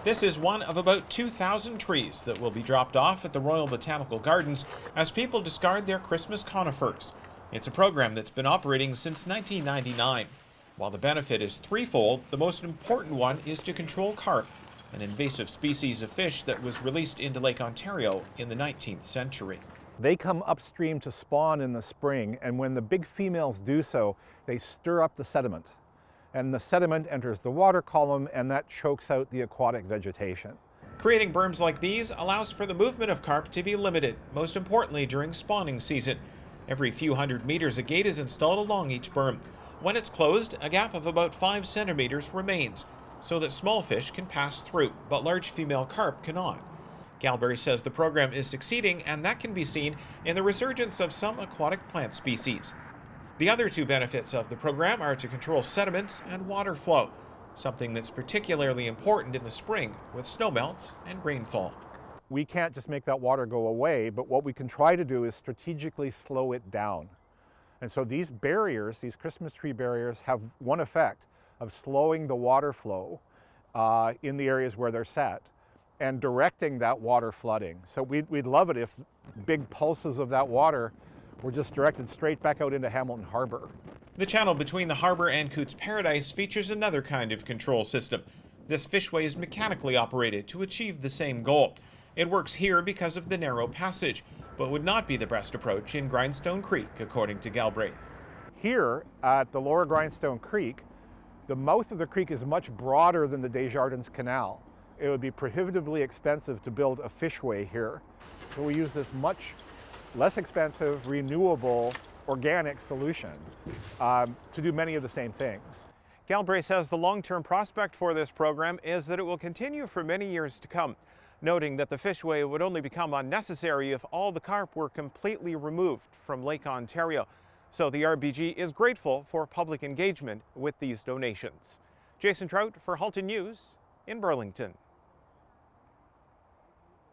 This is one of about 2,000 trees that will be dropped off at the Royal Botanical Gardens as people discard their Christmas conifers. It's a program that's been operating since 1999. While the benefit is threefold, the most important one is to control carp, an invasive species of fish that was released into Lake Ontario in the 19th century. They come upstream to spawn in the spring, and when the big females do so, they stir up the sediment. And the sediment enters the water column, and that chokes out the aquatic vegetation. Creating berms like these allows for the movement of carp to be limited, most importantly during spawning season. Every few hundred meters, a gate is installed along each berm. When it's closed, a gap of about 5 centimeters remains, so that small fish can pass through, but large female carp cannot. Galbraith says the program is succeeding, and that can be seen in the resurgence of some aquatic plant species. The other two benefits of the program are to control sediment and water flow, something that's particularly important in the spring with snowmelt and rainfall. We can't just make that water go away, but what we can try to do is strategically slow it down. And so these barriers, these Christmas tree barriers, have one effect of slowing the water flow in the areas where they're set and directing that water flooding. So we'd love it if big pulses of that water were just directed straight back out into Hamilton Harbor. The channel between the harbor and Cootes Paradise features another kind of control system. This fishway is mechanically operated to achieve the same goal. It works here because of the narrow passage, but would not be the best approach in Grindstone Creek, according to Galbraith. Here at the lower Grindstone Creek, the mouth of the creek is much broader than the Desjardins Canal. It would be prohibitively expensive to build a fishway here. So we use this much less expensive, renewable, organic solution to do many of the same things. Galbraith says the long-term prospect for this program is that it will continue for many years to come, noting that the fishway would only become unnecessary if all the carp were completely removed from Lake Ontario. So the RBG is grateful for public engagement with these donations. Jason Trout for Halton News in Burlington.